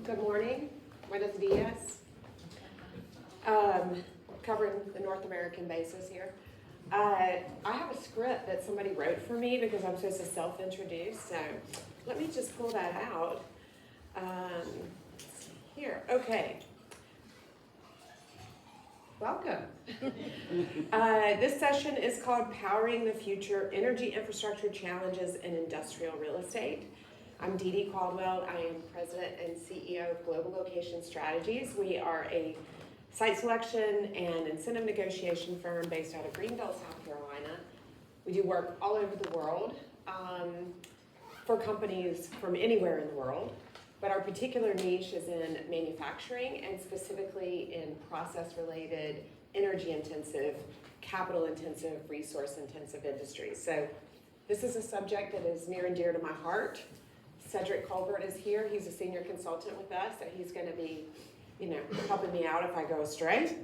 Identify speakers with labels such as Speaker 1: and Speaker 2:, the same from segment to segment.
Speaker 1: Good morning. Buenos dias. Covering the North American basis here. I have a script that somebody wrote for me because I'm supposed to self-introduce, so let me just pull that out. Here, okay. Welcome. This session is called Powering the Future, Energy Infrastructure Challenges in Industrial Real Estate. I'm Dee Dee Caldwell. I am President and CEO of Global Location Strategies. We are a site selection and incentive negotiation firm based out of Greenville, South Carolina. We do work all over the world for companies from anywhere in the world, but our particular niche is in manufacturing and specifically in process-related, energy-intensive, capital-intensive, resource-intensive industries. So this is a subject that is near and dear to my heart. Cedric Colbert is here. He's a senior consultant with us, so he's going to be, helping me out if I go astray.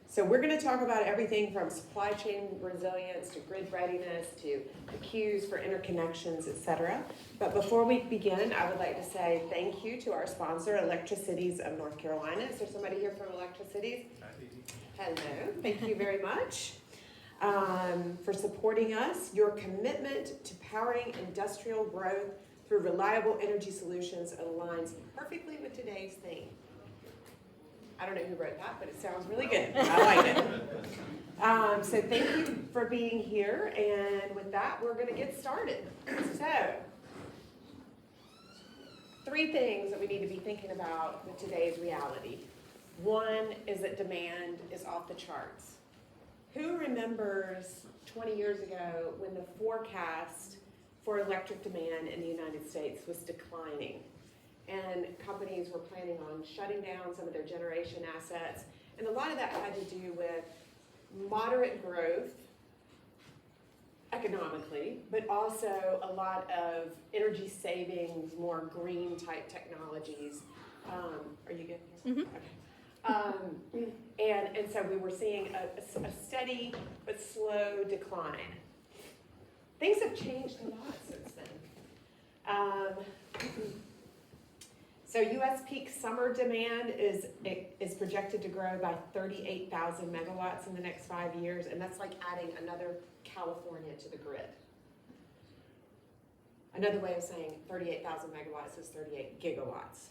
Speaker 1: So we're going to talk about everything from supply chain resilience to grid readiness to the queues for interconnections, etc. But before we begin, I would like to say thank you to our sponsor, Electricities of North Carolina. Is there somebody here from Electricities? Hello, thank you very much for supporting us. Your commitment to powering industrial growth through reliable energy solutions aligns perfectly with today's theme. I don't know who wrote that, but it sounds really good. I like it. So thank you for being here, and with that, we're going to get started. So, 3 things that we need to be thinking about with today's reality. One is that demand is off the charts. Who remembers 20 years ago when the forecast for electric demand in the United States was declining? And companies were planning on shutting down some of their generation assets. And a lot of that had to do with moderate growth economically, but also a lot of energy savings, more green type technologies. Are you good here? Mm-hmm. Okay. And so we were seeing a steady but slow decline. Things have changed a lot since then. So U.S. peak summer demand is projected to grow by 38,000 megawatts in the next 5 years, and that's like adding another California to the grid. Another way of saying 38,000 megawatts is 38 gigawatts.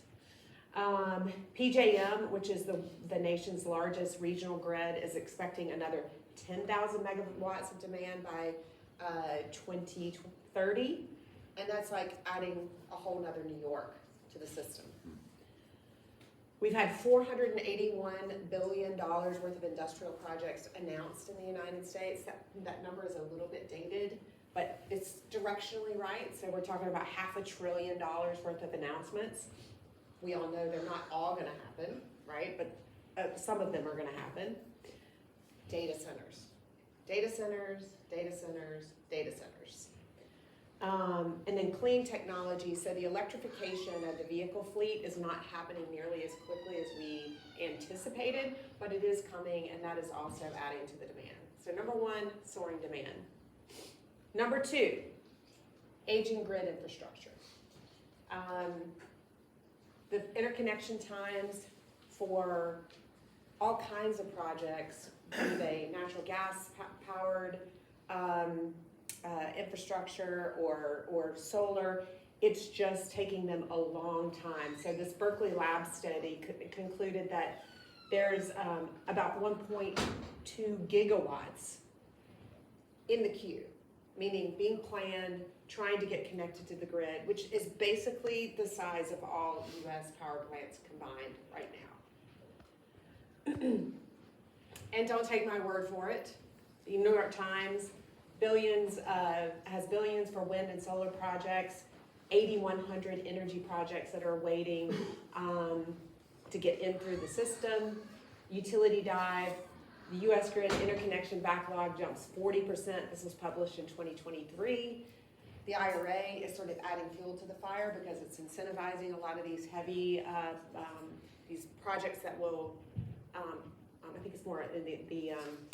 Speaker 1: PJM, which is the nation's largest regional grid, is expecting another 10,000 megawatts of demand by 2030, and that's like adding a whole nother New York to the system. We've had $481 billion worth of industrial projects announced in the United States. That number is a little bit dated, but it's directionally right. So we're talking about $500 billion worth of announcements. We all know they're not all going to happen, right? But some of them are going to happen. Data centers. Data centers, data centers, data centers. And then clean technology. So the electrification of the vehicle fleet is not happening nearly as quickly as we anticipated, but it is coming, and that is also adding to the demand. So number 1, soaring demand. Number 2, aging grid infrastructure. The interconnection times for all kinds of projects, be they natural gas powered infrastructure or solar, it's just taking them a long time. So this Berkeley Lab study concluded that there's about 1.2 gigawatts in the queue, meaning being planned, trying to get connected to the grid, which is basically the size of all U.S. power plants combined right now. And don't take my word for it. The New York Times has billions for wind and solar projects, 8,100 energy projects that are waiting to get in through the system. Utility dive. The U.S. grid interconnection backlog jumps 40%. This was published in 2023. The IRA is sort of adding fuel to the fire because it's incentivizing a lot of these heavy, these projects that will, I think it's more in the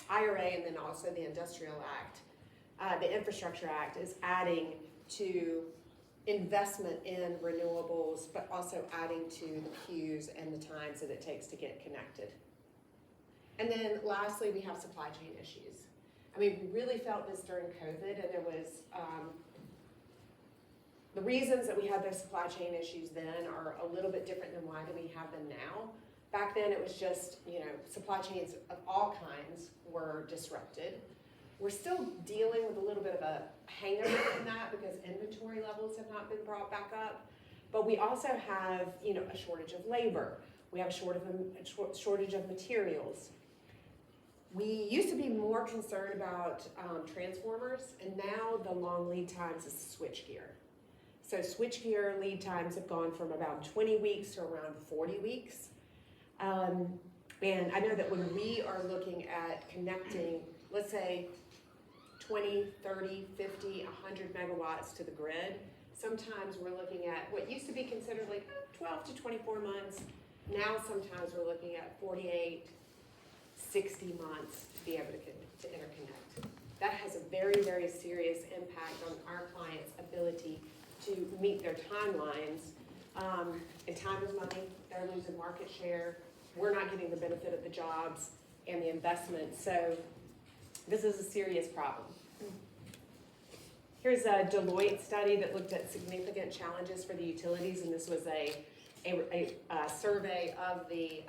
Speaker 1: IRA and then also the Industrial Act. The Infrastructure Act is adding to investment in renewables, but also adding to the queues and the times that it takes to get connected. And then lastly, we have supply chain issues. I mean, we really felt this during COVID, and there was, the reasons that we had those supply chain issues then are a little bit different than why do we have them now. Back then it was just, supply chains of all kinds were disrupted. We're still dealing with a little bit of a hangover in that because inventory levels have not been brought back up. But we also have, a shortage of labor. We have a shortage of materials. We used to be more concerned about transformers, and now the long lead times is switchgear. So switchgear lead times have gone from about 20 weeks to around 40 weeks. And I know that when we are looking at connecting, let's say 20, 30, 50, 100 megawatts to the grid, sometimes we're looking at what used to be considered like 12 to 24 months. Now sometimes we're looking at 48, 60 months to be able to interconnect. That has a very, very serious impact on our clients' ability to meet their timelines. And time is money. They're losing market share. We're not getting the benefit of the jobs and the investment. So this is a serious problem. Here's a Deloitte study that looked at significant challenges for the utilities, and this was a survey of the,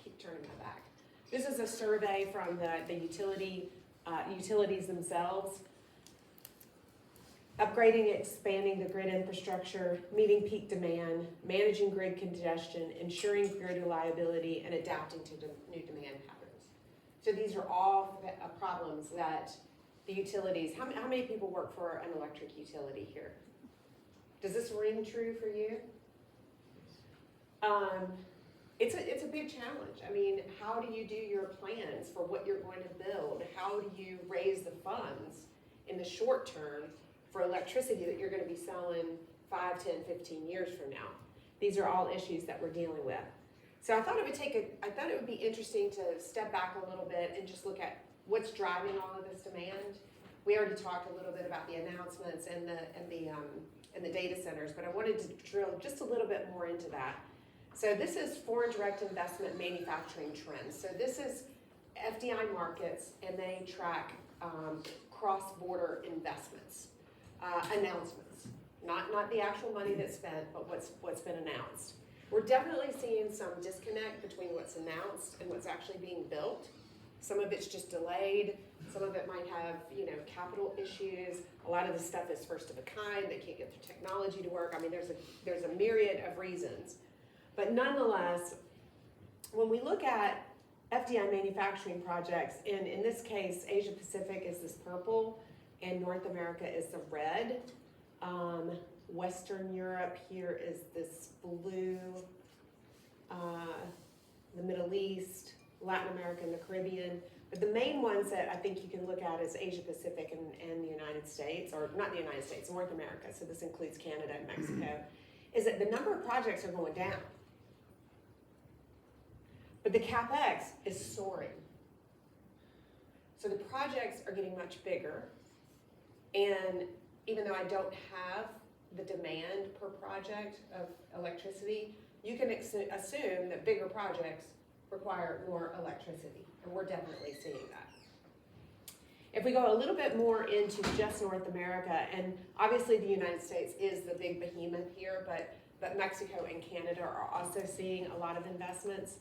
Speaker 1: keep turning my back. This is a survey from the utilities themselves. Upgrading, expanding the grid infrastructure, meeting peak demand, managing grid congestion, ensuring grid reliability, and adapting to new demand patterns. So these are all problems that the utilities, how many people work for an electric utility here? Does this ring true for you? It's a big challenge. I mean, how do you do your plans for what you're going to build? How do you raise the funds in the short term for electricity that you're going to be selling 5, 10, 15 years from now? These are all issues that we're dealing with. So I thought it would be interesting to step back a little bit and just look at what's driving all of this demand. We already talked a little bit about the announcements and the data centers, but I wanted to drill just a little bit more into that. So this is foreign direct investment manufacturing trends. So this is FDI markets, and they track cross-border investments. Announcements, not the actual money that's spent, but what's been announced. We're definitely seeing some disconnect between what's announced and what's actually being built. Some of it's just delayed. Some of it might have, capital issues. A lot of the stuff is first of a kind. They can't get the technology to work. I mean, there's a myriad of reasons. But nonetheless, when we look at FDI manufacturing projects, and in this case, Asia Pacific is this purple, and North America is the red. Western Europe here is this blue. The Middle East, Latin America, and the Caribbean. But the main ones that I think you can look at is Asia Pacific and the United States, or not the United States, North America, so this includes Canada and Mexico, is that the number of projects are going down. But the CapEx is soaring. So the projects are getting much bigger. And even though I don't have the demand per project of electricity, you can assume that bigger projects require more electricity, and we're definitely seeing that. If we go a little bit more into just North America, and obviously the United States is the big behemoth here, but Mexico and Canada are also seeing a lot of investments.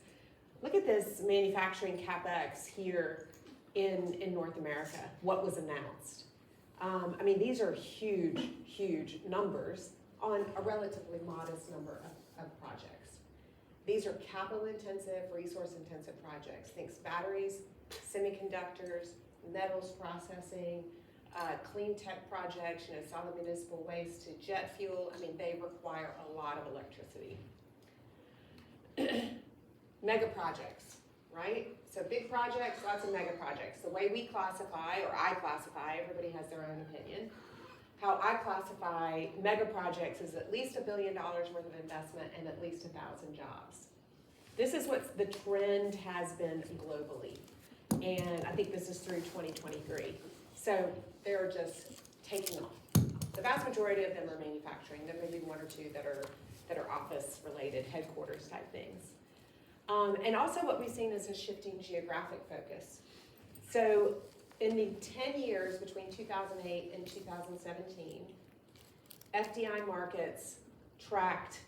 Speaker 1: Look at this manufacturing CapEx here in North America, what was announced. I mean, these are huge, huge numbers on a relatively modest number of projects. These are capital-intensive, resource-intensive projects. Think batteries, semiconductors, metals processing, clean tech projects, solid municipal waste to jet fuel. I mean, they require a lot of electricity. Mega projects, right? So big projects, lots of mega projects. The way we classify, or I classify, everybody has their own opinion. How I classify mega projects is at least $1 billion worth of investment and at least 1,000 jobs. This is what the trend has been globally. And I think this is through 2023. So they're just taking off. The vast majority of them are manufacturing. There may be one or two that are office related, headquarters type things. And also what we've seen is a shifting geographic focus. So in the 10 years between 2008 and 2017, FDI markets tracked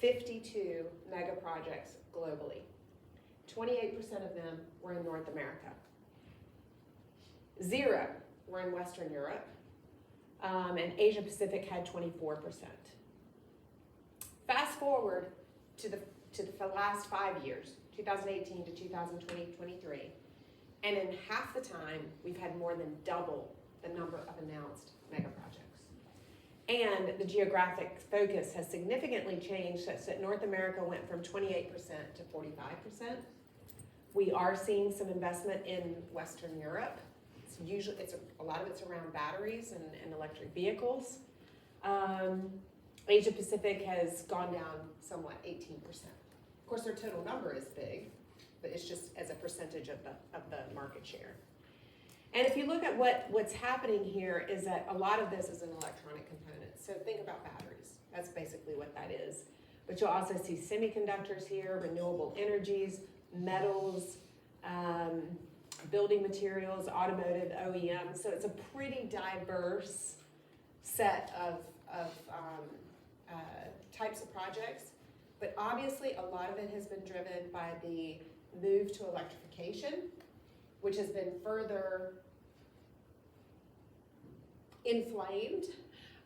Speaker 1: 52 mega projects globally. 28% of them were in North America. 0 were in Western Europe, and Asia Pacific had 24%. Fast forward to the last 5 years, 2018 to 2023, and in half the time, we've had more than double the number of announced mega projects. And the geographic focus has significantly changed such that North America went from 28% to 45%. We are seeing some investment in Western Europe. A lot of it's around batteries and electric vehicles. Asia Pacific has gone down somewhat, 18%. Of course, their total number is big, but it's just as a percentage of the market share. And if you look at what's happening here is that a lot of this is an electronic component. So think about batteries. That's basically what that is. But you'll also see semiconductors here, renewable energies, metals, building materials, automotive, OEM. So it's a pretty diverse set of types of projects. But obviously, a lot of it has been driven by the move to electrification, which has been further inflamed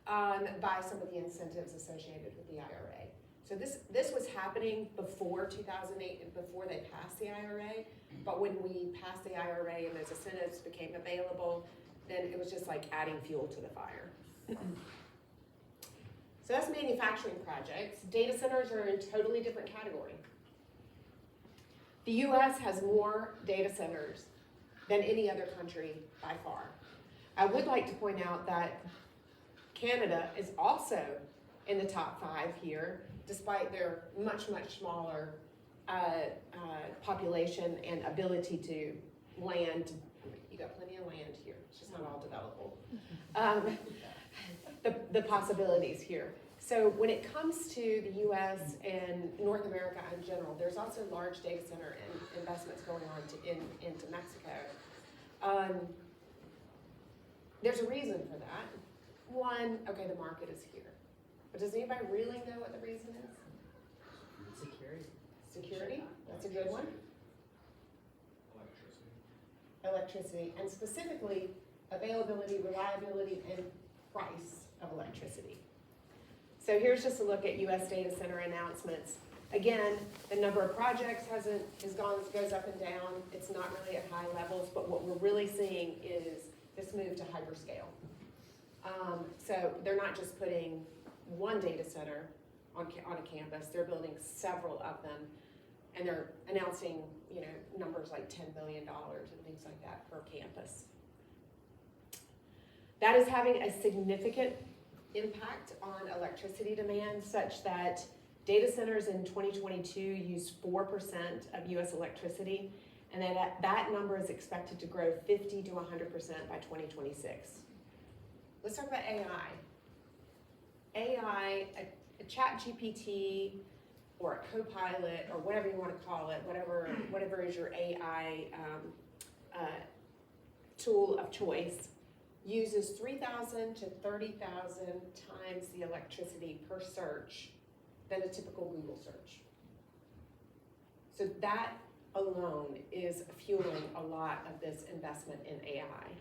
Speaker 1: by some of the incentives associated with the IRA. So this was happening before 2008 and before they passed the IRA, but when we passed the IRA and those incentives became available, then it was just like adding fuel to the fire. So that's manufacturing projects. Data centers are in a totally different category. The US has more data centers than any other country by far. I would like to point out that Canada is also in the top 5 here, despite their much, much smaller population and ability to land. You got plenty of land here, it's just not all developable. The possibilities here. So when it comes to the US and North America in general, there's also large data center investments going on into Mexico. There's a reason for that. One, okay, the market is here. But does anybody really know what the reason is?
Speaker 2: Security.
Speaker 1: Security, that's a good one. Electricity, and specifically availability, reliability, and price of electricity. So here's just a look at US data center announcements. Again, the number of projects goes up and down. It's not really at high levels, but what we're really seeing is this move to hyperscale. So they're not just putting one data center on a campus, they're building several of them, and they're announcing, numbers like $10 billion and things like that per campus. That is having a significant impact on electricity demand, such that data centers in 2022 use 4% of US electricity, and that number is expected to grow 50 to 100% by 2026. Let's talk about AI. AI, a ChatGPT or a Copilot or whatever you want to call it, whatever is your AI tool of choice, uses 3,000 to 30,000 times the electricity per search than a typical Google search. So that alone is fueling a lot of this investment in AI.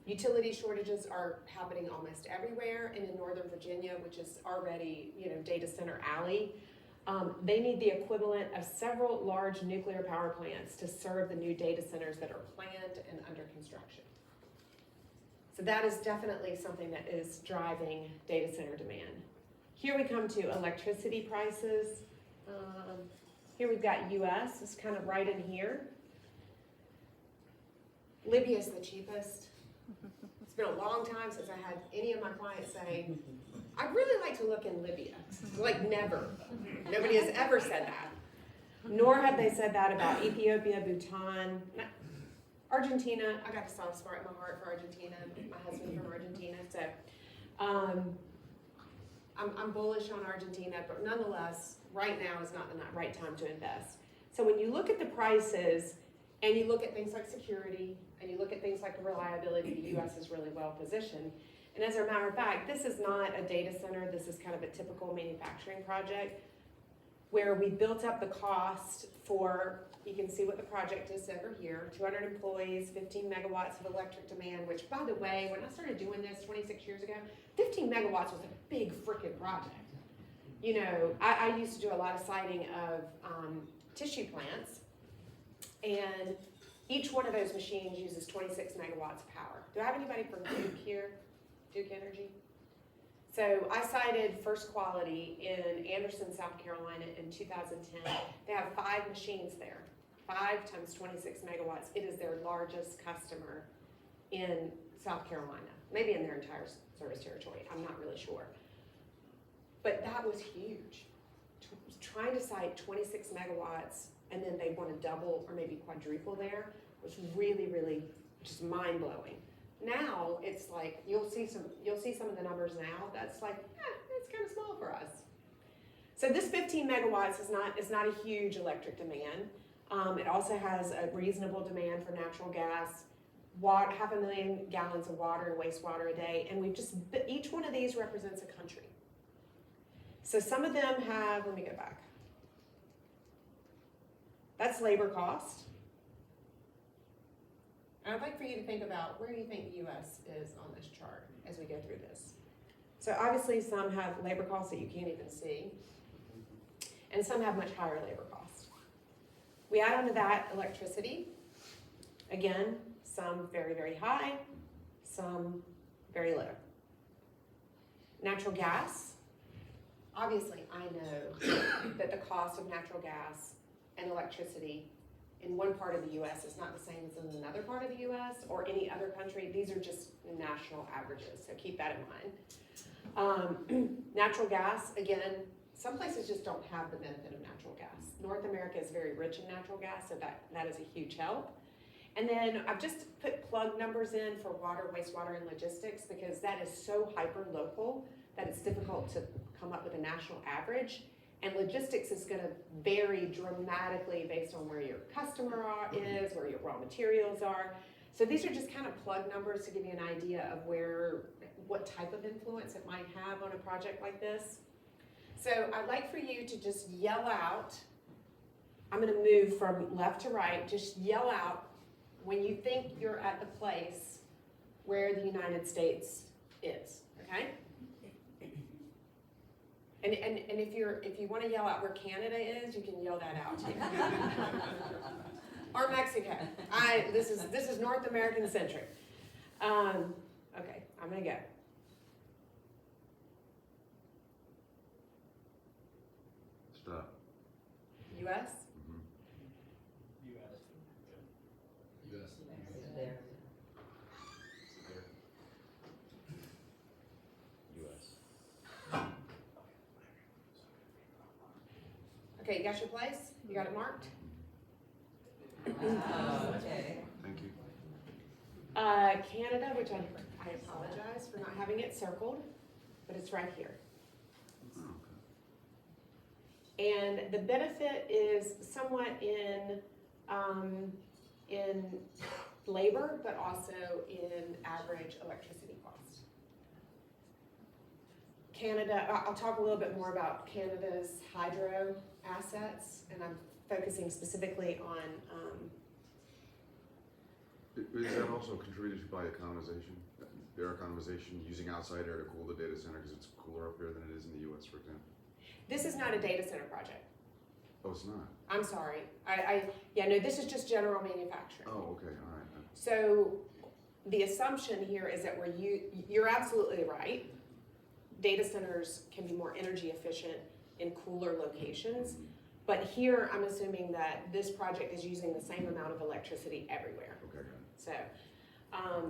Speaker 1: Utility shortages are happening almost everywhere, and in Northern Virginia, which is already, data center alley, they need the equivalent of several large nuclear power plants to serve the new data centers that are planned and under construction. So that is definitely something that is driving data center demand. Here we come to electricity prices. Here we've got US, it's kind of right in here. Libya is the cheapest. It's been a long time since I had any of my clients say, I'd really like to look in Libya. Like never. Nobody has ever said that. Nor have they said that about Ethiopia, Bhutan. Argentina, I got a soft spot in my heart for Argentina. My husband from Argentina, so I'm bullish on Argentina, but nonetheless, right now is not the right time to invest. So when you look at the prices and you look at things like security and you look at things like reliability, the U.S. is really well positioned. And as a matter of fact, this is not a data center. This is kind of a typical manufacturing project where we built up the cost for, you can see what the project is over here, 200 employees, 15 megawatts of electric demand, which by the way, when I started doing this 26 years ago, 15 megawatts was a big freaking project. You know, I used to do a lot of siting of tissue plants, and each one of those machines uses 26 megawatts of power. Do I have anybody from Duke here? Duke Energy? So I cited First Quality in Anderson, South Carolina in 2010. They have 5 machines there, 5 times 26 megawatts. It is their largest customer in South Carolina, maybe in their entire service territory. I'm not really sure. But that was huge. Trying to cite 26 megawatts and then they want to double or maybe quadruple there was really, really just mind-blowing. Now it's like you'll see some of the numbers now. That's like, it's kind of small for us. So this 15 megawatts is not a huge electric demand. It also has a reasonable demand for natural gas, 500,000 gallons of water and wastewater a day, and each one of these represents a country. So some of them have, let me go back. That's labor cost. And I'd like for you to think about where you think the U.S. is on this chart as we go through this. So obviously some have labor costs that you can't even see, and some have much higher labor costs. We add onto that electricity. Again, some very, very high, some very low. Natural gas. Obviously, I know that the cost of natural gas and electricity in one part of the U.S. is not the same as in another part of the U.S. or any other country. These are just national averages, so keep that in mind. Natural gas, again, some places just don't have the benefit of natural gas. North America is very rich in natural gas, so that is a huge help. And then I've just put plug numbers in for water, wastewater, and logistics because that is so hyper-local that it's difficult to come up with a national average. And logistics is going to vary dramatically based on where your customer is, where your raw materials are. So these are just kind of plug numbers to give you an idea of what type of influence it might have on a project like this. So I'd like for you to just yell out. I'm going to move from left to right. Just yell out when you think you're at the place where the United States is, okay? And if you want to yell out where Canada is, you can yell that out too. Or Mexico. This is North American centric. Okay, I'm gonna go.
Speaker 2: Stop.
Speaker 1: U.S.
Speaker 2: Mm-hmm. U.S.
Speaker 3: There.
Speaker 2: U.S.
Speaker 1: Okay, you got your place? You got it marked?
Speaker 3: Okay.
Speaker 2: Thank you.
Speaker 1: Canada, which I apologize for not having it circled, but it's right here.
Speaker 2: Oh, okay.
Speaker 1: And the benefit is somewhat in labor, but also in average electricity cost. Canada, I'll talk a little bit more about Canada's hydro assets, and I'm focusing specifically on,
Speaker 2: Is that also contributed to by economization? Air economization, using outside air to cool the data center because it's cooler up here than it is in the U.S., for example?
Speaker 1: this is not a data center project.
Speaker 2: Oh, it's not?
Speaker 1: I'm sorry. No, this is just general manufacturing.
Speaker 2: Oh, okay, all right.
Speaker 1: So the assumption here is that you're absolutely right. Data centers can be more energy efficient in cooler locations. But here, I'm assuming that this project is using the same amount of electricity everywhere.
Speaker 2: Okay, got it.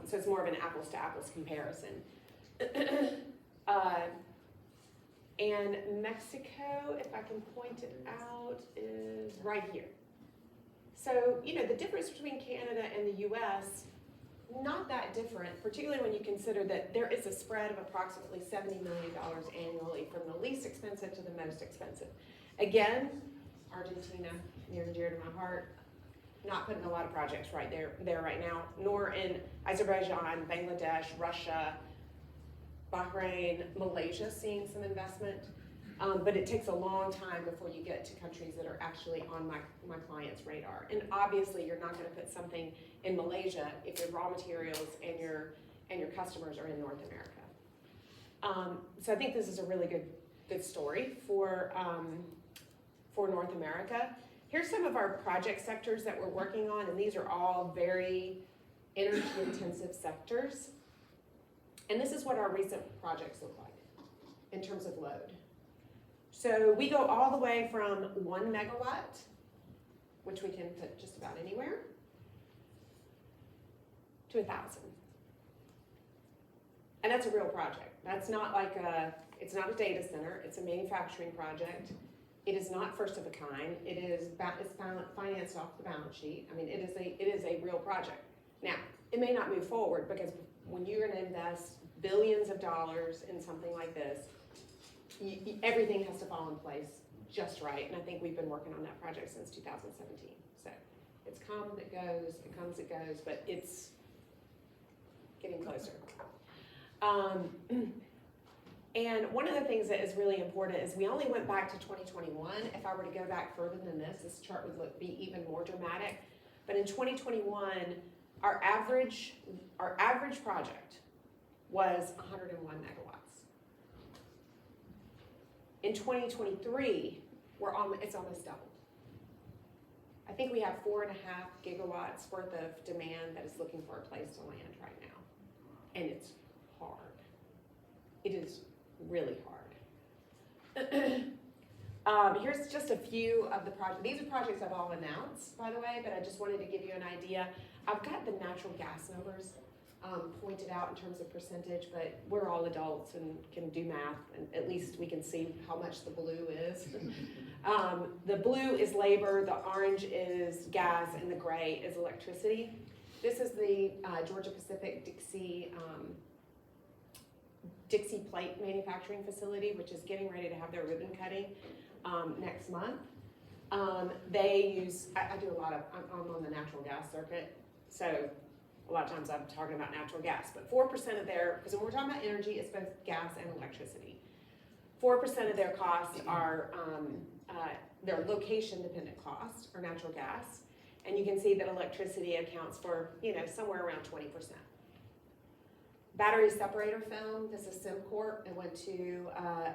Speaker 1: So it's more of an apples to apples comparison. And Mexico, if I can point it out, is right here. So, you know, the difference between Canada and the US, not that different, particularly when you consider that there is a spread of approximately $70 million annually from the least expensive to the most expensive. Again, Argentina, near and dear to my heart, not putting a lot of projects right there right now, nor in Azerbaijan, Bangladesh, Russia, Bahrain, Malaysia seeing some investment. But it takes a long time before you get to countries that are actually on my client's radar. And obviously you're not gonna put something in Malaysia if your raw materials and your customers are in North America. So I think this is a really good story for North America. Here's some of our project sectors that we're working on, and these are all very energy intensive sectors. And this is what our recent projects look like in terms of load. So we go all the way from 1 megawatt, which we can put just about anywhere, to 1,000. And that's a real project. That's not like it's not a data center, it's a manufacturing project. It is not first of a kind. It's financed off the balance sheet. I mean, it is a real project. Now, it may not move forward because when you're gonna invest billions of dollars in something like this, everything has to fall in place just right, and I think we've been working on that project since 2017. So it's come, it goes, it comes, it goes, but it's getting closer. And one of the things that is really important is we only went back to 2021. If I were to go back further than this chart would be even more dramatic. But in 2021, our average project was 101 megawatts. In 2023, it's almost doubled. I think we have 4.5 gigawatts worth of demand that is looking for a place to land right now. And it's hard. It is really hard. Here's just a few of the projects. These are projects I've all announced, by the way, but I just wanted to give you an idea. I've got the natural gas numbers pointed out in terms of percentage, but we're all adults and can do math, and at least we can see how much the blue is. The blue is labor, the orange is gas, and the gray is electricity. This is the Georgia Pacific Dixie Plate Manufacturing Facility, which is getting ready to have their ribbon cutting next month. They use, I do a lot of, I'm on the natural gas circuit, so a lot of times I'm talking about natural gas, but 4% of their, because when we're talking about energy, it's both gas and electricity. 4% of their costs are their location dependent costs are natural gas, and you can see that electricity accounts for, somewhere around 20%. Battery separator film, this is SimCorp. It went to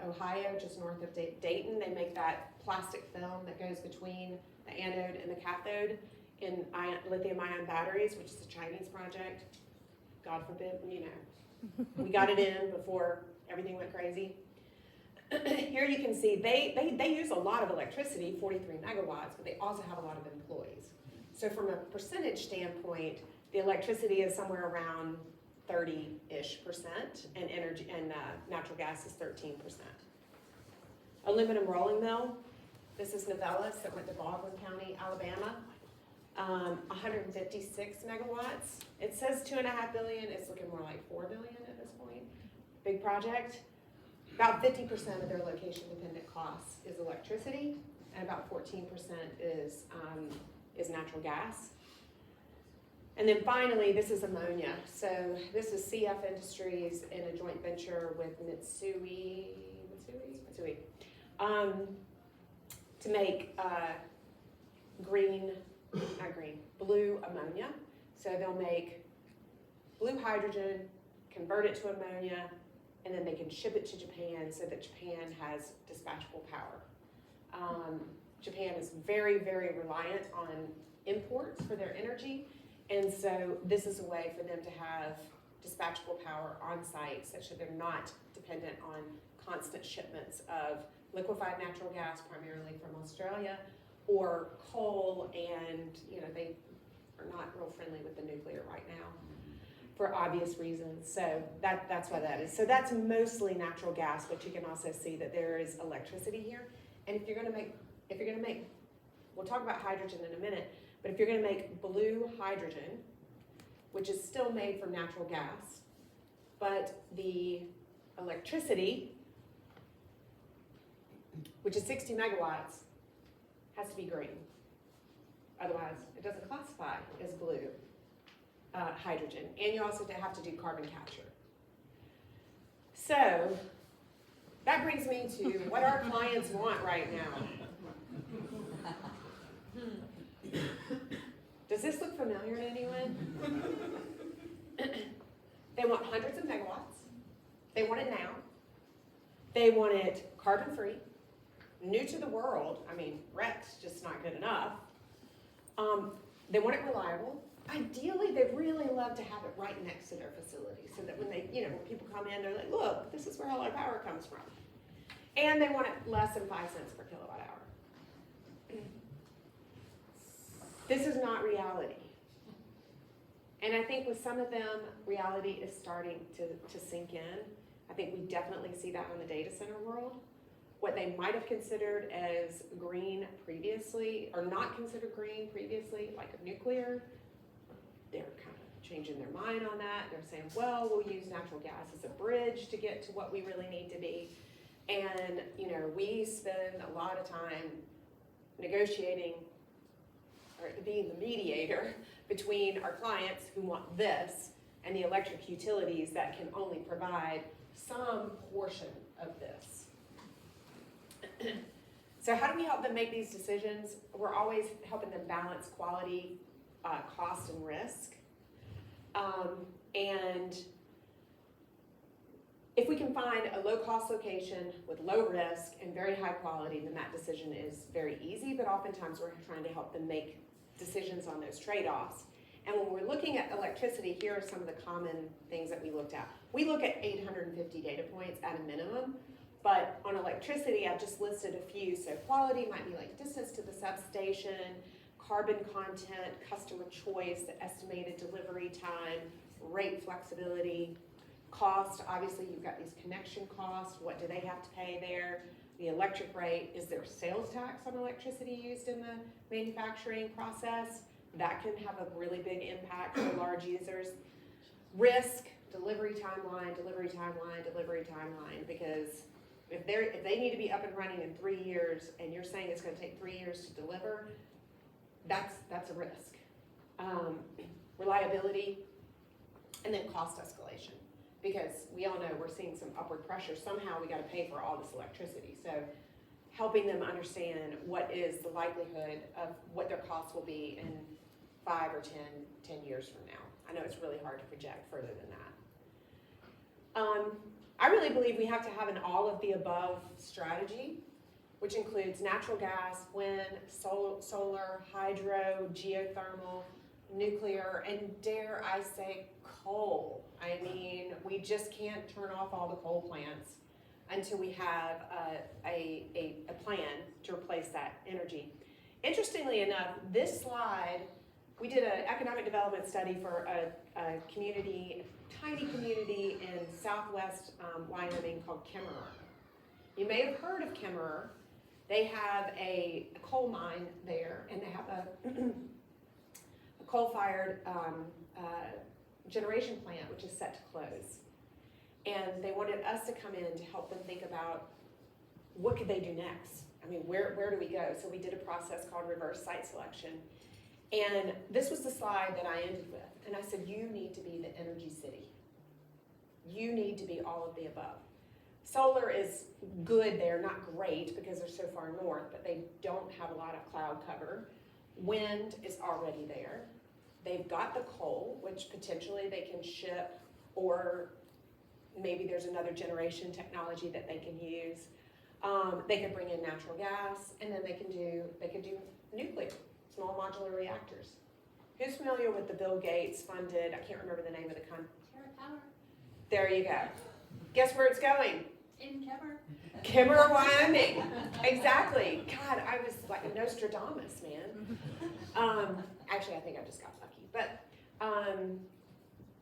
Speaker 1: Ohio, just north of Dayton. They make that plastic film that goes between the anode and the cathode in lithium-ion batteries, which is a Chinese project. God forbid, we got it in before everything went crazy. Here you can see they use a lot of electricity, 43 megawatts, but they also have a lot of employees. So from a percentage standpoint, the electricity is somewhere around 30-ish%, and energy and natural gas is 13%. Aluminum rolling mill. This is Novelis that went to Baldwin County, Alabama. 156 megawatts. It says $2.5 billion. It's looking more like $4 billion at this point. Big project. About 50% of their location-dependent costs is electricity, and about 14% is natural gas. And then finally, this is ammonia. So this is CF Industries in a joint venture with Mitsui, to make blue ammonia. So they'll make blue hydrogen, convert it to ammonia, and then they can ship it to Japan so that Japan has dispatchable power. Japan is very, very reliant on imports for their energy. And so this is a way for them to have dispatchable power on site such that they're not dependent on constant shipments of liquefied natural gas, primarily from Australia, or coal, and they are not real friendly with the nuclear right now for obvious reasons. So that's why that is. So that's mostly natural gas, but you can also see that there is electricity here. And if you're gonna make, we'll talk about hydrogen in a minute, But if you're gonna make blue hydrogen, which is still made from natural gas, but the electricity, which is 60 megawatts, has to be green. Otherwise, it doesn't classify as blue hydrogen. And you also have to do carbon capture. So that brings me to what our clients want right now. Does this look familiar to anyone? They want hundreds of megawatts. They want it now. They want it carbon-free, new to the world. I mean, REC's just not good enough. They want it reliable. Ideally, they'd really love to have it right next to their facility so that when they, when people come in, they're like, look, this is where all our power comes from. And they want it less than 5 cents per kilowatt hour. This is not reality. And I think with some of them, reality is starting to sink in. I think we definitely see that in the data center world. What they might have considered as green previously, or not considered green previously, like nuclear, they're kind of changing their mind on that. They're saying, well, we'll use natural gas as a bridge to get to what we really need to be. And, we spend a lot of time negotiating or being the mediator between our clients who want this and the electric utilities that can only provide some portion of this. So how do we help them make these decisions? We're always helping them balance quality, cost, and risk. And if we can find a low-cost location with low risk and very high quality, then that decision is very easy, but oftentimes we're trying to help them make decisions on those trade-offs. And when we're looking at electricity, here are some of the common things that we looked at. We look at 850 data points at a minimum, but on electricity, I've just listed a few. So quality might be like distance to the substation, carbon content, customer choice, the estimated delivery time, rate flexibility, cost. Obviously, you've got these connection costs. What do they have to pay there? The electric rate, is there sales tax on electricity used in the manufacturing process? That can have a really big impact for large users. Risk, delivery timeline, because if they need to be up and running in 3 years and you're saying it's going to take 3 years to deliver, that's a risk. Reliability, and then cost escalation. Because we all know we're seeing some upward pressure. Somehow we got to pay for all this electricity. So helping them understand what is the likelihood of what their costs will be in 5 or 10 years from now. I know it's really hard to project further than that. I really believe we have to have an all of the above strategy, which includes natural gas, wind, solar, hydro, geothermal, nuclear, and dare I say coal. I mean, we just can't turn off all the coal plants until we have a plan to replace that energy. Interestingly enough, this slide, we did an economic development study for a community, a tiny community in southwest Wyoming called Kemmerer. You may have heard of Kemmerer. They have a coal mine there, and they have a coal-fired generation plant, which is set to close. And they wanted us to come in to help them think about what could they do next. I mean, where do we go? So we did a process called reverse site selection. And this was the slide that I ended with. And I said, you need to be the energy city. You need to be all of the above. Solar is good there, not great because they're so far north, but they don't have a lot of cloud cover. Wind is already there. They've got the coal, which potentially they can ship, or maybe there's another generation technology that they can use. They can bring in natural gas, and then they can do nuclear, small modular reactors. Who's familiar with the Bill Gates funded, I can't remember the name of the company.
Speaker 3: TerraPower.
Speaker 1: There you go. Guess where it's going?
Speaker 3: In Kemmerer.
Speaker 1: Kemmerer, Wyoming. Exactly. God, I was like a Nostradamus, man. Actually, I think I just got lucky.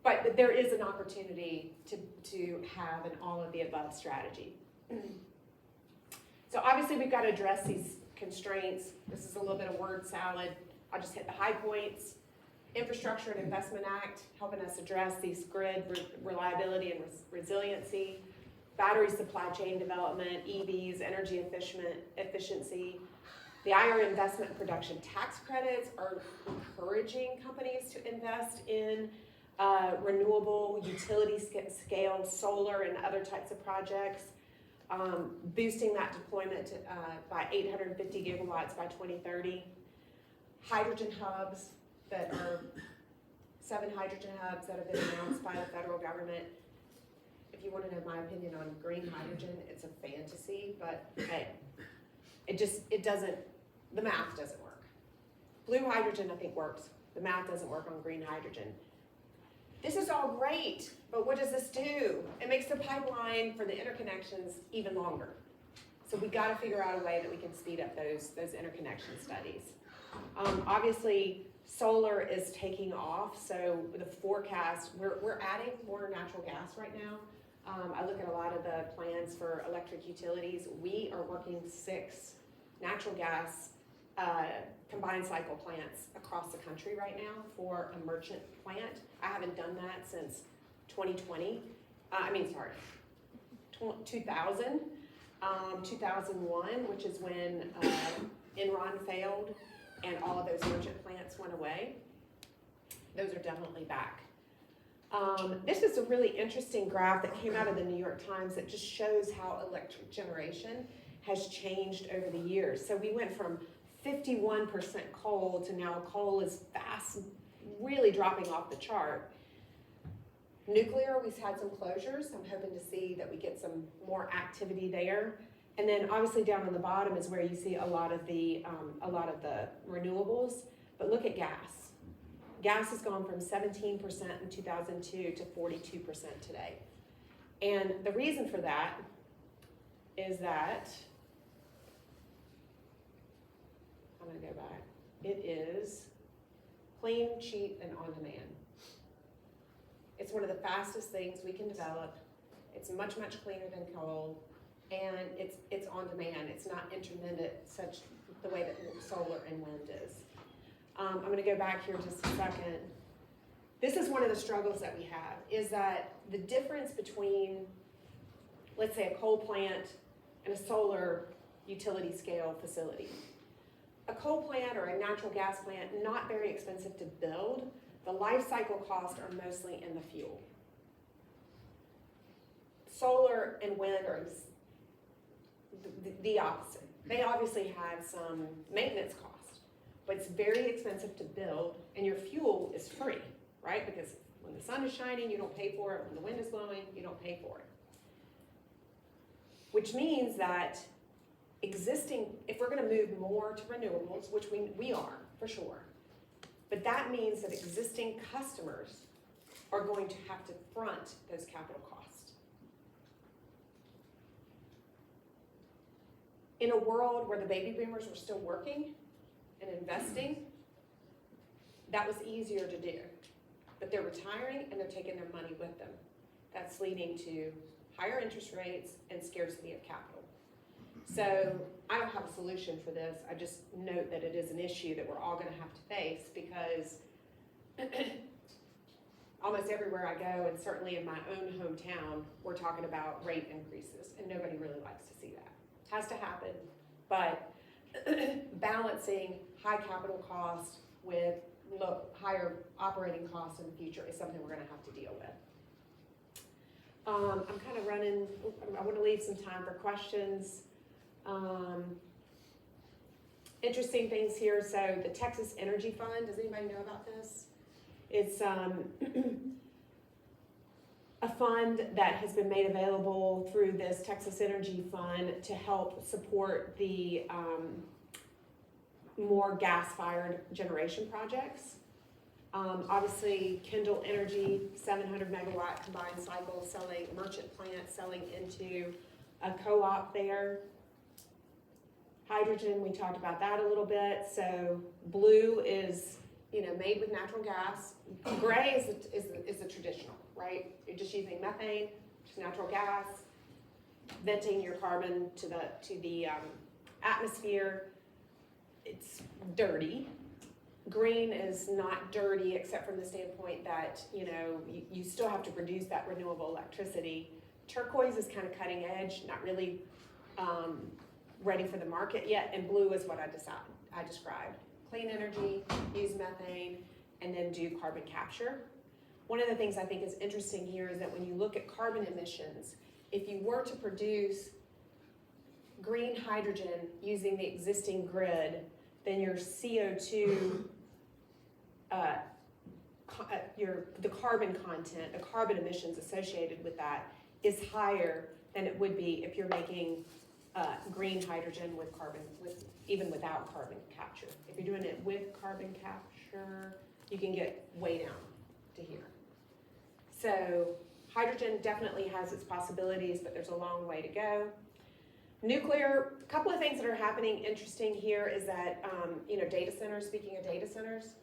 Speaker 1: But there is an opportunity to have an all of the above strategy. So obviously we've got to address these constraints. This is a little bit of word salad. I'll just hit the high points. Infrastructure and Investment Act, helping us address these grid reliability and resiliency, battery supply chain development, EVs, energy efficiency. The IRA investment production tax credits are encouraging companies to invest in renewable utility scale solar and other types of projects, boosting that deployment to, by 850 gigawatts by 2030. Hydrogen hubs that are 7 hydrogen hubs that have been announced by the federal government. If you want to know my opinion on green hydrogen, it's a fantasy, but hey, it doesn't, the math doesn't work. Blue hydrogen I think works. The math doesn't work on green hydrogen. This is all great, but what does this do? It makes the pipeline for the interconnections even longer. So we got to figure out a way that we can speed up those interconnection studies. Obviously, solar is taking off, so the forecast, we're adding more natural gas right now. I look at a lot of the plans for electric utilities. We are working 6 natural gas combined cycle plants across the country right now for a merchant plant. I haven't done that since 2020. 2000, 2001, which is when Enron failed and all of those merchant plants went away. Those are definitely back. This is a really interesting graph that came out of the New York Times that just shows how electric generation has changed over the years. So we went from 51% coal to now coal is fast, really dropping off the chart. Nuclear, we've had some closures. I'm hoping to see that we get some more activity there. And then obviously down on the bottom is where you see a lot of the renewables. But look at gas. Gas has gone from 17% in 2002 to 42% today. And the reason for that is that, I'm gonna go back. It is clean, cheap, and on demand. It's one of the fastest things we can develop. It's much, much cleaner than coal, and it's on demand. It's not intermittent, such the way that solar and wind is. I'm gonna go back here just a second. This is one of the struggles that we have, is that the difference between, let's say, a coal plant and a solar utility scale facility. A coal plant or a natural gas plant, not very expensive to build. The life cycle costs are mostly in the fuel. Solar and wind are the opposite. They obviously have some maintenance cost, but it's very expensive to build, and your fuel is free, right? Because when the sun is shining, you don't pay for it. When the wind is blowing, you don't pay for it. Which means that if we're gonna move more to renewables, which we are, for sure, but that means that existing customers are going to have to front those capital costs. In a world where the baby boomers were still working and investing, that was easier to do. But they're retiring and they're taking their money with them. That's leading to higher interest rates and scarcity of capital. So I don't have a solution for this. I just note that it is an issue that we're all gonna have to face, because almost everywhere I go, and certainly in my own hometown, we're talking about rate increases, and nobody really likes to see that. It has to happen, but balancing high capital costs with higher operating costs in the future is something we're gonna have to deal with. I'm kind of running, I want to leave some time for questions. Interesting things here. So the Texas Energy Fund, does anybody know about this? It's a fund that has been made available through this Texas Energy Fund to help support the more gas-fired generation projects. Obviously, Kindle Energy, 700 megawatt combined cycle, merchant plant selling into a co-op there. Hydrogen, we talked about that a little bit. So blue is, made with natural gas. Gray is the traditional, right? You're just using methane, just natural gas, venting your carbon to the atmosphere. It's dirty. green is not dirty except from the standpoint that, you know, you still have to produce that renewable electricity. Turquoise is kind of cutting edge, not really ready for the market yet, and blue is what I described. Clean energy, use methane, and then do carbon capture. One of the things I think is interesting here is that when you look at carbon emissions, if you were to produce green hydrogen using the existing grid, then your CO2, the carbon content, the carbon emissions associated with that is higher than it would be if you're making green hydrogen even without carbon capture. If you're doing it with carbon capture, you can get way down to here. So hydrogen definitely has its possibilities, but there's a long way to go. Nuclear, a couple of things that are happening interesting here is that, data centers, speaking of data centers,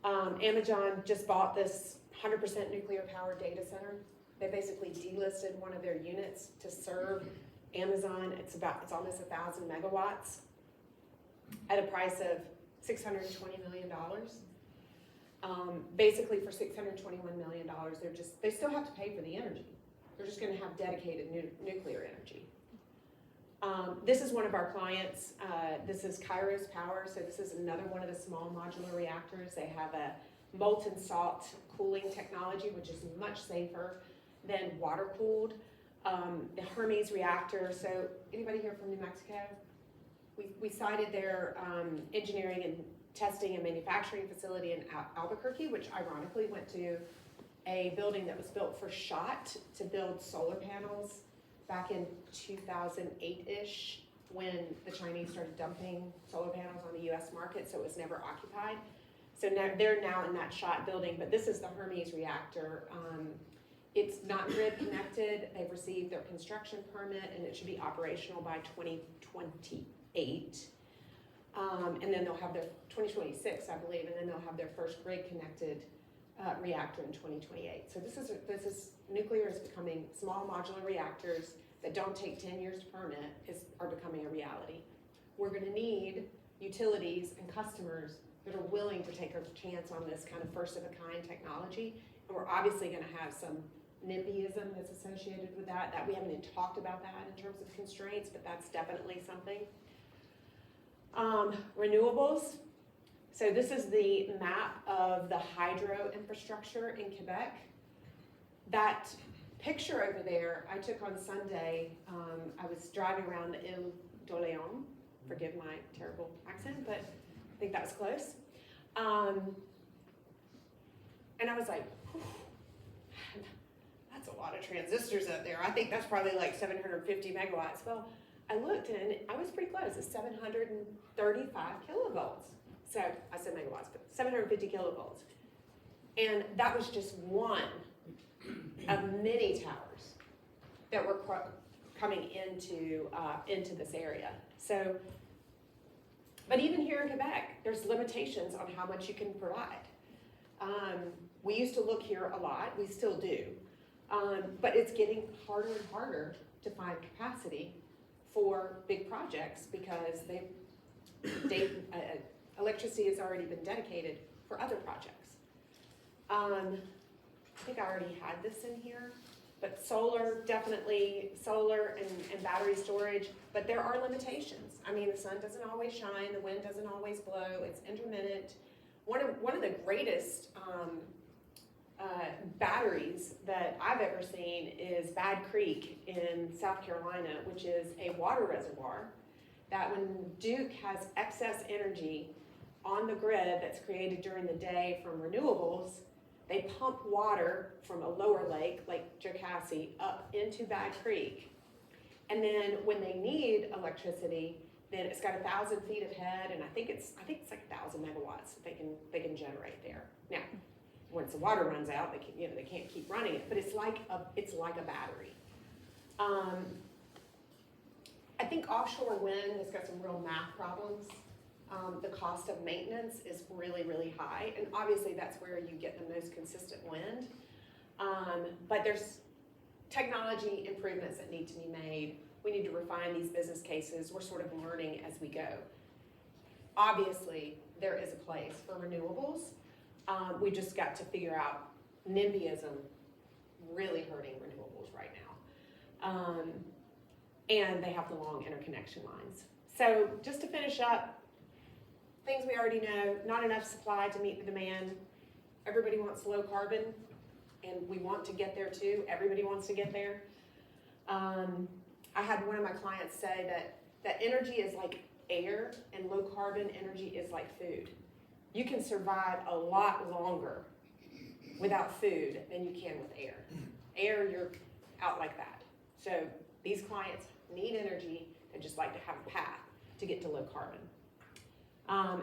Speaker 1: Amazon just bought this 100% nuclear powered data center. They basically delisted one of their units to serve Amazon. It's almost 1,000 megawatts at a price of $620 million. Basically for $621 million, they still have to pay for the energy. They're just gonna have dedicated nuclear energy. This is one of our clients. This is Kairos Power. So this is another one of the small modular reactors. They have a molten salt cooling technology, which is much safer than water cooled. The Hermes reactor. So anybody here from New Mexico? We cited their engineering and testing and manufacturing facility in Albuquerque, which ironically went to a building that was built for SHOT to build solar panels back in 2008-ish, when the Chinese started dumping solar panels on the US market, so it was never occupied. So now they're now in that SHOT building, but this is the Hermes reactor. It's not grid connected. They've received their construction permit and it should be operational by 2028. And then they'll have their 2026, I believe, and then they'll have their first grid connected reactor in 2028. So this is nuclear is becoming small modular reactors that don't take 10 years to permit are becoming a reality. We're going to need utilities and customers that are willing to take a chance on this kind of first of a kind technology. And we're obviously going to have some NIMBYism that's associated with that we haven't even talked about that in terms of constraints, but that's definitely something. Renewables. So this is the map of the hydro infrastructure in Quebec. That picture over there I took on Sunday. I was driving around the Ile d'Orléans. Forgive my terrible accent, but I think that was close. And I was like, that's a lot of transistors up there. I think that's probably like 750 megawatts. Well, I looked and I was pretty close. It's 735 kilovolts. So I said megawatts, but 750 kilovolts. And that was just one of many towers that were coming into this area. So, but even here in Quebec, there's limitations on how much you can provide. We used to look here a lot, we still do, but it's getting harder and harder to find capacity for big projects because electricity has already been dedicated for other projects. I think I already had this in here, but solar, definitely solar and battery storage, but there are limitations. I mean, the sun doesn't always shine, the wind doesn't always blow, it's intermittent. One of the greatest batteries that I've ever seen is Bad Creek in South Carolina, which is a water reservoir that when Duke has excess energy on the grid that's created during the day from renewables, they pump water from a lower lake, Lake Jocassee, up into Bad Creek. And then when they need electricity, then it's got 1,000 feet of head, and I think it's like 1,000 megawatts that they can generate there. Now, once the water runs out, they can't keep running it, but it's like a battery. I think offshore wind has got some real math problems. The cost of maintenance is really, really high, and obviously that's where you get the most consistent wind. But there's technology improvements that need to be made. We need to refine these business cases. We're sort of learning as we go. obviously, there is a place for renewables. We just got to figure out NIMBYism really hurting renewables right now. And they have the long interconnection lines. So just to finish up, things we already know, not enough supply to meet the demand. Everybody wants low carbon, and we want to get there too. Everybody wants to get there. I had one of my clients say that energy is like air and low carbon energy is like food. You can survive a lot longer without food than you can with air. Air, you're out like that. So these clients need energy and just like to have a path to get to low carbon.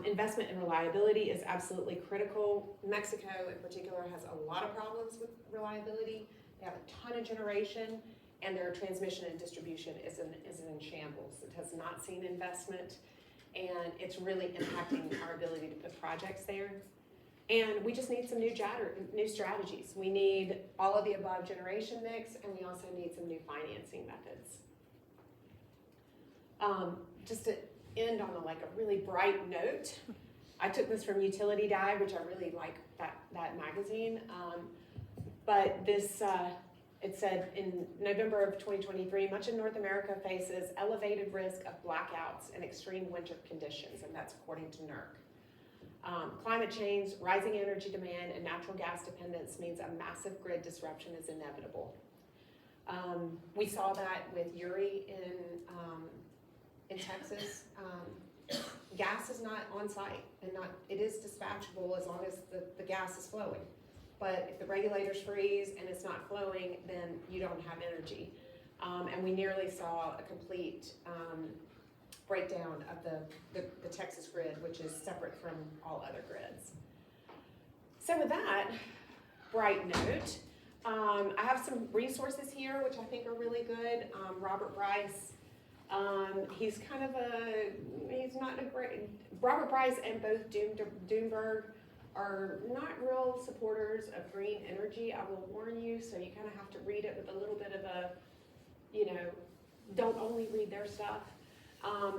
Speaker 1: Investment in reliability is absolutely critical. Mexico in particular has a lot of problems with reliability. They have a ton of generation, and their transmission and distribution is in shambles. It has not seen investment, and it's really impacting our ability to put projects there. And we just need some new strategies. We need all of the above generation mix, and we also need some new financing methods. Just to end on a really bright note, I took this from Utility Dive, which I really like that magazine. But this, it said in November of 2023, much of North America faces elevated risk of blackouts and extreme winter conditions, and that's according to NERC. Climate change, rising energy demand, and natural gas dependence means a massive grid disruption is inevitable. We saw that with Uri in Texas. Gas is not on site, and it is dispatchable as long as the gas is flowing. But if the regulators freeze and it's not flowing, then you don't have energy. And we nearly saw a complete breakdown of the Texas grid, which is separate from all other grids. So with that bright note, I have some resources here which I think are really good. Robert Bryce, he's not a great, Robert Bryce and both Doomberg are not real supporters of green energy, I will warn you, so you kind of have to read it with a little bit of a, don't only read their stuff.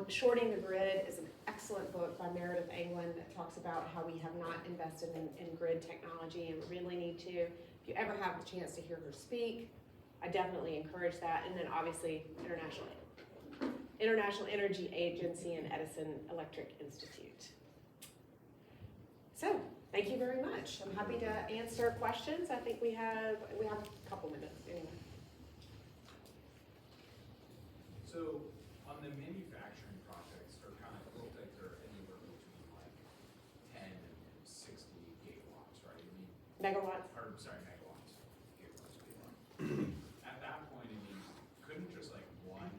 Speaker 1: Shorting the Grid is an excellent book by Meredith Anglin that talks about how we have not invested in grid technology and really need to. If you ever have the chance to hear her speak, I definitely encourage that. And then obviously International Energy Agency and Edison Electric Institute. So, thank you very much. I'm happy to answer questions. I think we have a couple minutes anyway.
Speaker 3: So, on the manufacturing projects, are kind of look like they're anywhere between like 10 and 60 gigawatts, right? I mean,
Speaker 1: Megawatts.
Speaker 3: or sorry, megawatts. Gigawatts. At that point, I mean, couldn't just like one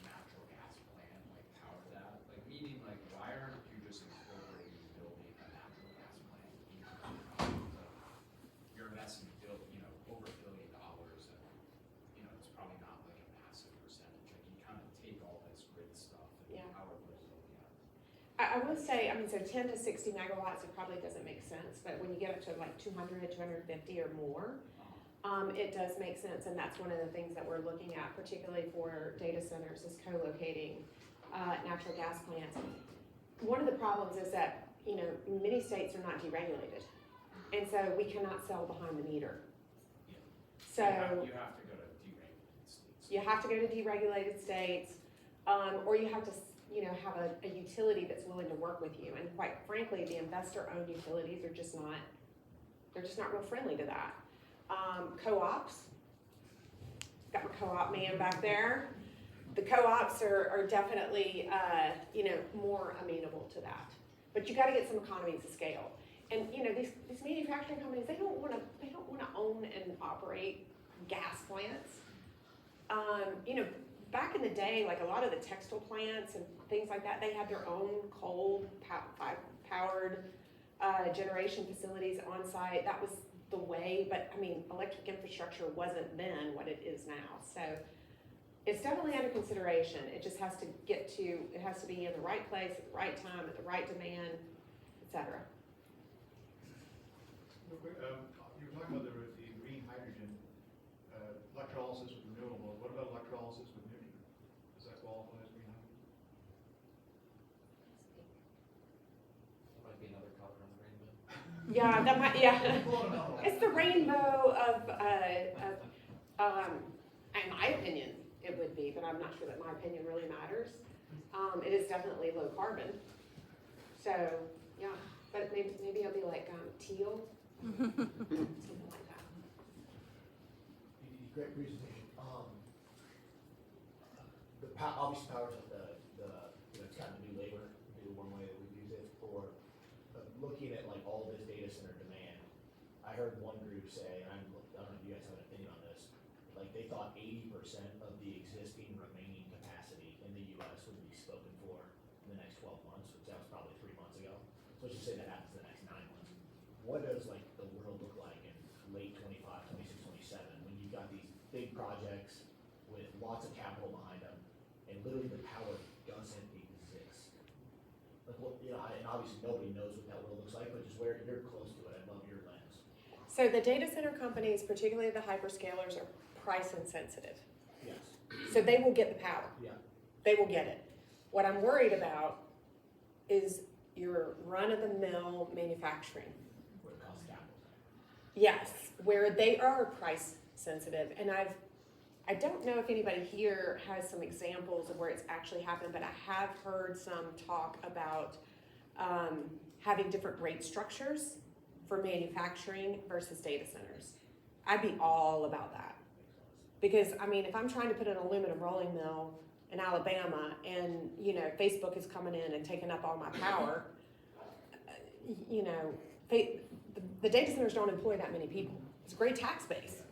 Speaker 3: natural gas plant like power that? Like meaning like why aren't you just incorporating building a natural gas plant into the project? Like, you're investing over $1 billion, and it's probably not like a massive percentage. Like you kind of take all this grid stuff and
Speaker 1: Yeah.
Speaker 3: power those over.
Speaker 1: I will say, so 10 to 60 megawatts, it probably doesn't make sense, but when you get up to like 200, 250 or more, it does make sense, and that's one of the things that we're looking at, particularly for data centers, is co-locating natural gas plants. One of the problems is that, many states are not deregulated, and so we cannot sell behind the meter.
Speaker 3: Yeah.
Speaker 1: So
Speaker 3: You have to go to deregulated states.
Speaker 1: you have to go to deregulated states, or you have to have a utility that's willing to work with you. And quite frankly, the investor-owned utilities are just not real friendly to that. Co-ops, got my co-op man back there. The co-ops are definitely, more amenable to that. But you gotta get some economies of scale. And, these manufacturing companies, they don't wanna own and operate gas plants. Back in the day, like a lot of the textile plants and things like that, they had their own coal-powered generation facilities on site. That was the way, but electric infrastructure wasn't then what it is now. So it's definitely under consideration. It just has to be in the right place at the right time, at the right demand, etc.
Speaker 4: You were talking about the green hydrogen, electrolysis with renewable. What about electrolysis with nuclear? Does that qualify as green hydrogen?
Speaker 1: Yeah, that might, yeah.
Speaker 4: Pulling them out.
Speaker 1: It's the rainbow of, in my opinion, it would be, but I'm not sure that my opinion really matters. It is definitely low carbon. So, yeah, but maybe it'll be like teal, something like that.
Speaker 5: Great presentation. Obviously power's like it's kind of new labor, maybe one way that we use it for looking at like all this data center demand. I heard one group say, and I don't know if you guys have an opinion on this, like they thought 80% of the existing remaining capacity in the US would be spoken for in the next 12 months, which that was probably 3 months ago. So let's just say that happens in the next 9 months. What does like the world look like in late 25, 26, 27 when you've got these big projects with lots of capital behind them and literally the power doesn't exist? Like what, and obviously nobody knows what that world looks like, but just where you're close to it, I'd love your lens.
Speaker 1: So the data center companies, particularly the hyperscalers, are price insensitive.
Speaker 5: Yes.
Speaker 1: So they will get the power.
Speaker 5: Yeah.
Speaker 1: They will get it. What I'm worried about is your run-of-the-mill manufacturing.
Speaker 5: Where it costs capital.
Speaker 1: Yes, where they are price sensitive. And I don't know if anybody here has some examples of where it's actually happened, but I have heard some talk about having different rate structures for manufacturing versus data centers. I'd be all about that. Because, I mean, if I'm trying to put an aluminum rolling mill in Alabama and, Facebook is coming in and taking up all my power, the data centers don't employ that many people. It's a great tax base.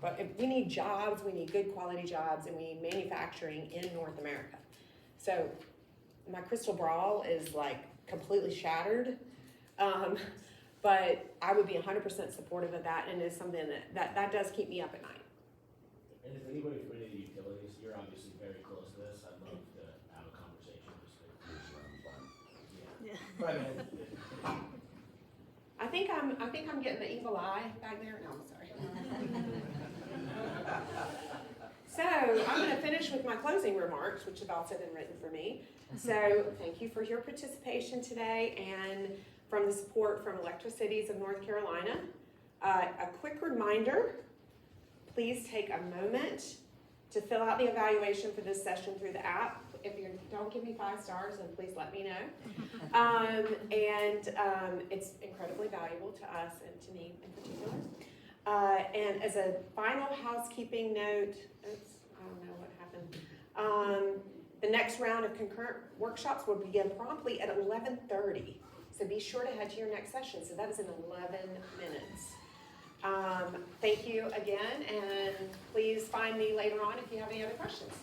Speaker 1: But if we need jobs, we need good quality jobs, and we need manufacturing in North America. So my crystal ball is like completely shattered. But I would be 100% supportive of that, and it's something that does keep me up at night.
Speaker 5: And if anybody from any of the utilities, you're obviously very close to this, I'd love to have a conversation. Yeah. But I mean,
Speaker 1: I think I'm getting the evil eye back there. No, I'm sorry. So I'm going to finish with my closing remarks, which have also been written for me. So thank you for your participation today and from the support from Electricities of North Carolina. A quick reminder, please take a moment to fill out the evaluation for this session through the app. If you don't give me 5 stars, then please let me know. It's incredibly valuable to us and to me in particular. And as a final housekeeping note, I don't know what happened. The next round of concurrent workshops will begin promptly at 11:30. So be sure to head to your next session. So that is in 11 minutes. Thank you again, and please find me later on if you have any other questions.